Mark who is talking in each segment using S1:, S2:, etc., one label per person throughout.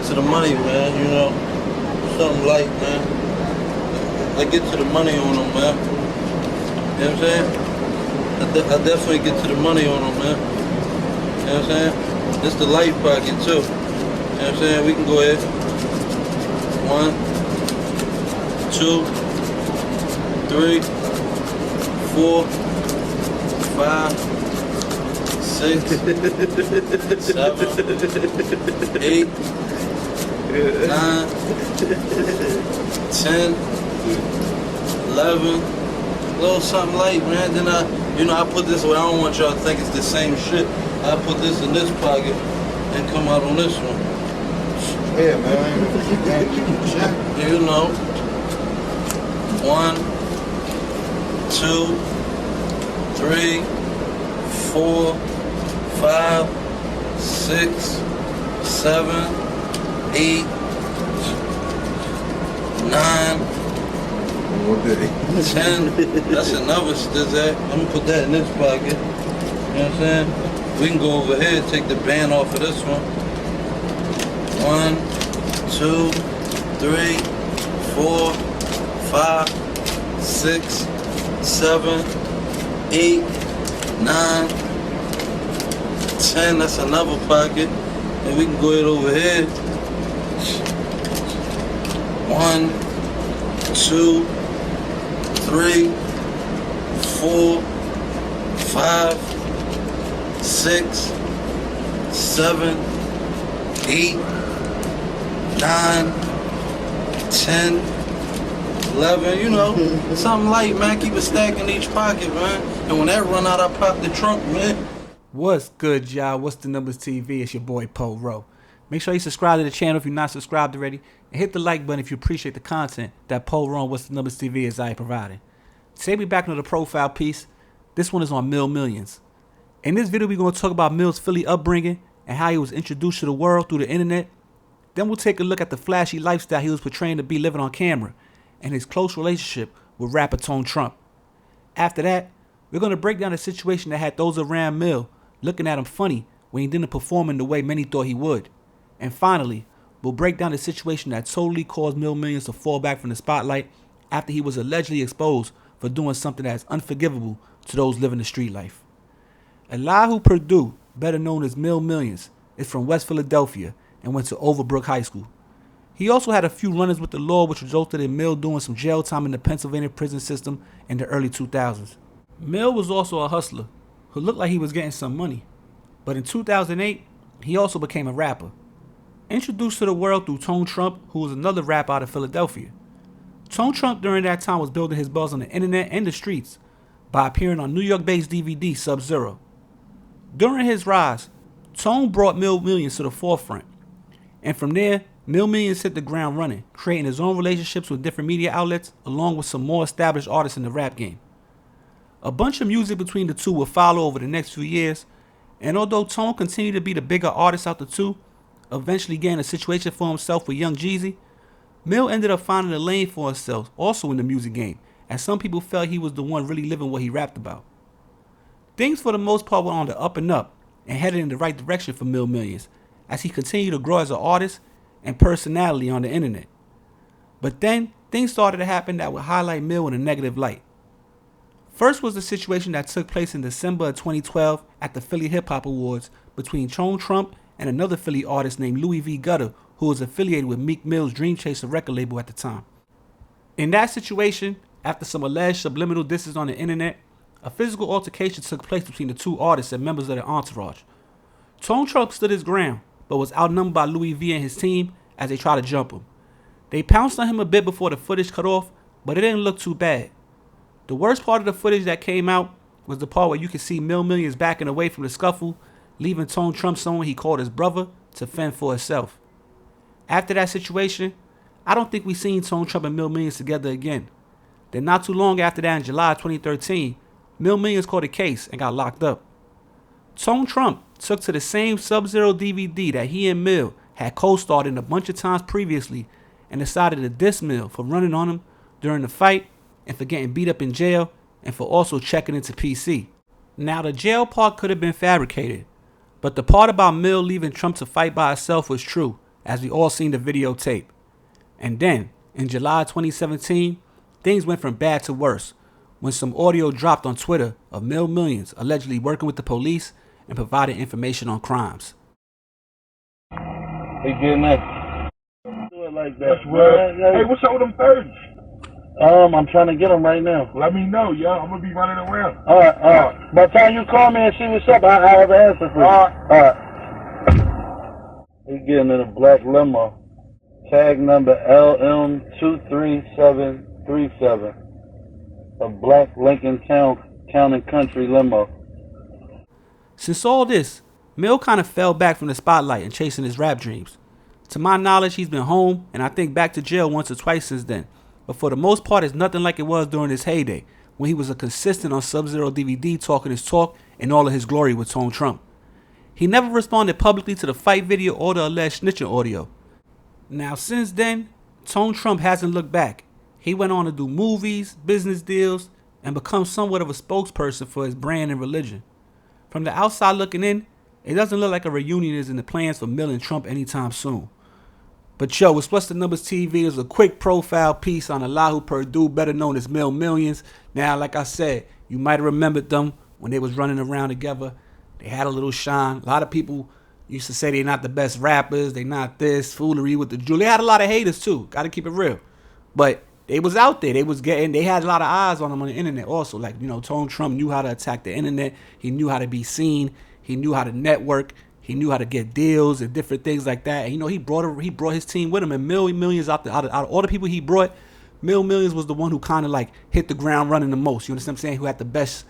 S1: to the money, man. You know, something light, man. Let's get to the money on them, man. You know what I'm saying? I definitely get to the money on them, man. You know what I'm saying? It's the light pocket, too. You know what I'm saying? We can go ahead. 1, 2, 3, 4, 5, 6, 7, 8, 9, 10, 11, a little something light, man. Then I put this away. I don't want y'all to think it's the same shit. I put this in this pocket and come out on this one.
S2: Yeah, man.
S1: You know. 1, 2, 3, 4, 5, 6, 7, 8, 9, 10. That's another stizzack. I'm gonna put that in this pocket. You know what I'm saying? We can go over here and take the band off of this one. 1, 2, 3, 4, 5, 6, 7, 8, 9, 10. That's another pocket. And we can go ahead over here. 1, 2, 3, 4, 5, 6, 7, 8, 9, 10, 11, you know, something light, man. Keep a stack in each pocket, man. And when that run out, I pop the trunk, man.
S3: What's good, y'all? What's the Numbers TV? It's your boy, Poe Rowe. Make sure you subscribe to the channel if you're not subscribed already. And hit the like button if you appreciate the content that Poe Rowe on What's the Numbers TV is providing. Today we back into the profile piece. This one is on Millionz. In this video, we're going to talk about Mill's Philly upbringing and how he was introduced to the world through the internet. Then we'll take a look at the flashy lifestyle he was portraying to be living on camera and his close relationship with rapper Tone Trump. After that, we're going to break down the situation that had those around Mill looking at him funny when he didn't perform in the way many thought he would. And finally, we'll break down the situation that totally caused Millionz to fall back from the spotlight after he was allegedly exposed for doing something that is unforgivable to those living the street life. Elihu Purdue, better known as Millionz, is from West Philadelphia and went to Overbrook High School. He also had a few run-ins with the law, which resulted in Mill doing some jail time in the Pennsylvania prison system in the early 2000s. Mill was also a hustler who looked like he was getting some money. But in 2008, he also became a rapper. Introduced to the world through Tone Trump, who was another rapper out of Philadelphia. Tone Trump during that time was building his buzz on the internet and the streets by appearing on New York-based DVD Sub-Zero. During his rise, Tone brought Millionz to the forefront. And from there, Millionz hit the ground running, creating his own relationships with different media outlets, along with some more established artists in the rap game. A bunch of music between the two would follow over the next few years, and although Tone continued to be the bigger artist out the two, eventually getting a situation for himself with Young Jeezy, Mill ended up finding a lane for himself also in the music game, as some people felt he was the one really living what he rapped about. Things for the most part were on the up and up, and headed in the right direction for Millionz, as he continued to grow as an artist and personality on the internet. But then, things started to happen that would highlight Mill in a negative light. First was the situation that took place in December of 2012 at the Philly Hip Hop Awards between Tone Trump and another Philly artist named Louis V. Gutter, who was affiliated with Meek Mill's Dream Chaser record label at the time. In that situation, after some alleged subliminal disses on the internet, a physical altercation took place between the two artists and members of their entourage. Tone Trump stood his ground, but was outnumbered by Louis V and his team as they tried to jump him. They pounced on him a bit before the footage cut off, but it didn't look too bad. The worst part of the footage that came out was the part where you could see Millionz backing away from the scuffle, leaving Tone Trump someone he called his brother to fend for himself. After that situation, I don't think we've seen Tone Trump and Millionz together again. Then not too long after that, in July 2013, Millionz caught a case and got locked up. Tone Trump took to the same Sub-Zero DVD that he and Mill had co-starred in a bunch of times previously and decided to diss Mill for running on him during the fight and for getting beat up in jail and for also checking into PC. Now the jail part could have been fabricated, but the part about Mill leaving Trump to fight by himself was true, as we all seen the videotape. And then, in July 2017, things went from bad to worse when some audio dropped on Twitter of Millionz allegedly working with the police and providing information on crimes.
S1: He getting that. Do it like that.
S2: That's real. Hey, what's up with them thirds?
S1: I'm trying to get him right now.
S2: Let me know, yo. I'm gonna be running around.
S1: All right. By the time you call me and see what's up, I have an answer for you. All right. He getting in a black limo. Tag number LM23737. A black Lincoln Town and Country limo.
S3: Since all this, Mill kind of fell back from the spotlight and chasing his rap dreams. To my knowledge, he's been home and I think back to jail once or twice since then. But for the most part, it's nothing like it was during his heyday, when he was a consistent on Sub-Zero DVD talking his talk in all of his glory with Tone Trump. He never responded publicly to the fight video or the alleged snitching audio. Now since then, Tone Trump hasn't looked back. He went on to do movies, business deals, and become somewhat of a spokesperson for his brand and religion. From the outside looking in, it doesn't look like a reunion is in the plans for Mill and Trump anytime soon. But yo, it's What's the Numbers TV. There's a quick profile piece on Allahu Purdue, better known as Millionz. Now, like I said, you might have remembered them when they was running around together. They had a little shine. A lot of people used to say they're not the best rappers. They not this, foolery with the jewel. They had a lot of haters too. Got to keep it real. But they was out there. They had a lot of eyes on them on the internet also. Like, Tone Trump knew how to attack the internet. He knew how to be seen. He knew how to network. He knew how to get deals and different things like that. And he brought his team with him. And Millionz out of all the people he brought, Millionz was the one who kind of like hit the ground running the most. You understand what I'm saying? Who had the best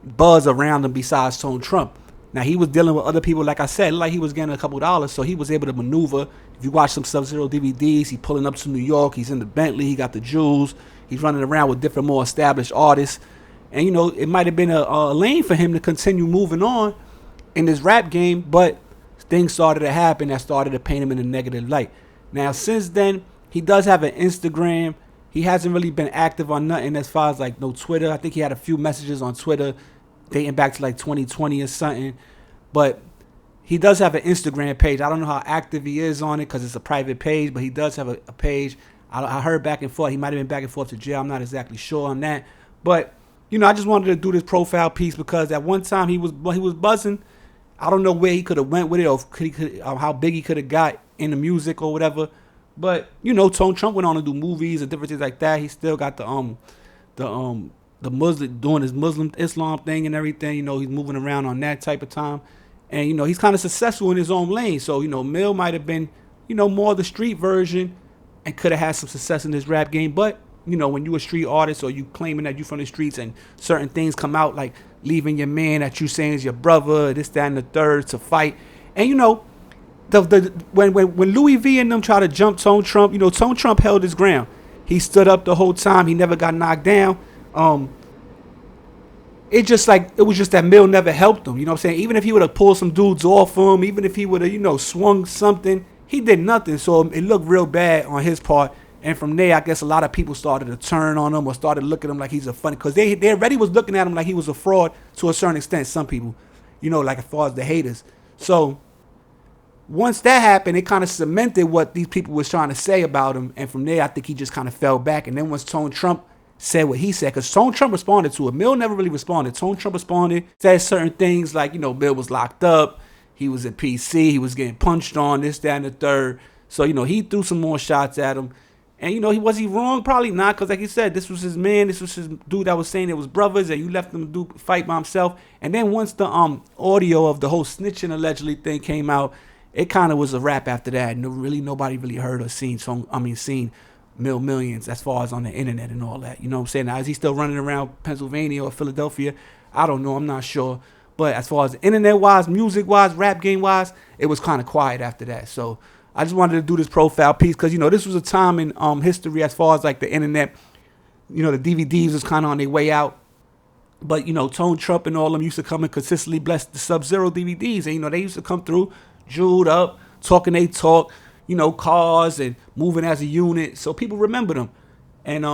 S3: buzz around him besides Tone Trump. Now he was dealing with other people, like I said, like he was getting a couple dollars, so he was able to maneuver. If you watch some Sub-Zero DVDs, he pulling up to New York. He's in the Bentley. He got the jewels. He's running around with different, more established artists. And it might have been a lane for him to continue moving on in this rap game, but things started to happen that started to paint him in a negative light. Now, since then, he does have an Instagram. He hasn't really been active on nothing as far as like no Twitter. I think he had a few messages on Twitter dating back to like 2020 or something. But he does have an Instagram page. I don't know how active he is on it because it's a private page, but he does have a page. I heard back and forth. He might have been back and forth to jail. I'm not exactly sure on that. But, I just wanted to do this profile piece because at one time he was buzzing. I don't know where he could have went with it or how big he could have got in the music or whatever. But, Tone Trump went on to do movies and different things like that. He still got the Muslim, doing his Muslim Islam thing and everything. He's moving around on that type of time. And, he's kind of successful in his own lane. So, Mill might have been, more the street version and could have had some success in this rap game. But, when you a street artist or you claiming that you from the streets and certain things come out like leaving your man that you saying is your brother, this, that, and the third to fight. And, when Louis V and them try to jump Tone Trump, Tone Trump held his ground. He stood up the whole time. He never got knocked down. It was just that Mill never helped him. You know what I'm saying? Even if he would have pulled some dudes off him, even if he would have, swung something, he did nothing. So it looked real bad on his part. And from there, I guess a lot of people started to turn on him or started looking at him like he's a funny, because they already was looking at him like he was a fraud to a certain extent. Some people, like as far as the haters. So once that happened, it kind of cemented what these people was trying to say about him. And from there, I think he just kind of fell back. And then once Tone Trump said what he said, because Tone Trump responded to it. Mill never really responded. Tone Trump responded, said certain things like, Mill was locked up. He was at PC. He was getting punched on, this, that, and the third. So, he threw some more shots at him. And, was he wrong? Probably not, because like he said, this was his man. This was his dude that was saying it was brothers, and you left him to fight by himself. And then once the audio of the whole snitching allegedly thing came out, it kind of was a wrap after that. Nobody really heard or seen Millionz as far as on the internet and all that. You know what I'm saying? Now, is he still running around Pennsylvania or Philadelphia? I don't know. I'm not sure. But as far as internet-wise, music-wise, rap game-wise, it was kind of quiet after that. So I just wanted to do this profile piece because, this was a time in history as far as like the internet, the DVDs was kind of on their way out. But, Tone Trump and all them used to come and consistently bless the Sub-Zero DVDs. And, they used to come through, jeweled up, talking they talk, cars and moving as a unit. So people remember them. And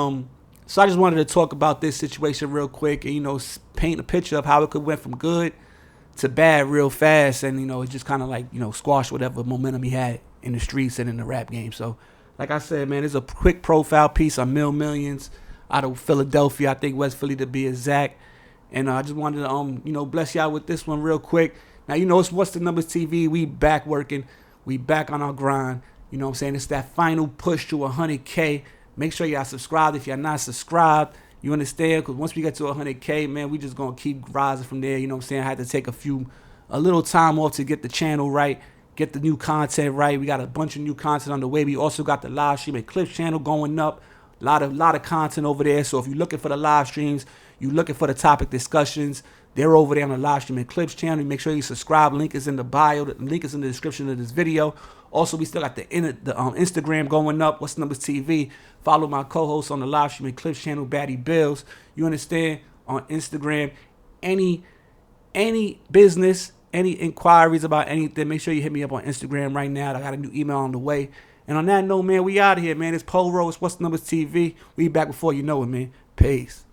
S3: so I just wanted to talk about this situation real quick and, paint a picture of how it could went from good to bad real fast. And, it just kind of like, squash whatever momentum he had in the streets and in the rap game. So, like I said, man, it's a quick profile piece on Millionz out of Philadelphia. I think West Philly to be exact. And I just wanted to, bless y'all with this one real quick. Now, it's What's the Numbers TV. We back working. We back on our grind. You know what I'm saying? It's that final push to 100K. Make sure y'all subscribed if y'all not subscribed. You understand? Because once we get to 100K, man, we just going to keep rising from there. You know what I'm saying? I had to take a little time off to get the channel right, get the new content right. We got a bunch of new content on the way. We also got the live stream and clips channel going up. A lot of content over there. So if you're looking for the live streams, you're looking for the topic discussions, they're over there on the live stream and clips channel. Make sure you subscribe. Link is in the bio. The link is in the description of this video. Also, we still got the Instagram going up. What's the Numbers TV? Follow my co-host on the live stream and clips channel, Batty Bills. You understand? On Instagram, any business, any inquiries about anything, make sure you hit me up on Instagram right now. I got a new email on the way. And on that note, man, we out of here, man. It's Polo Row. It's What's the Numbers TV. We back before you know it, man. Peace.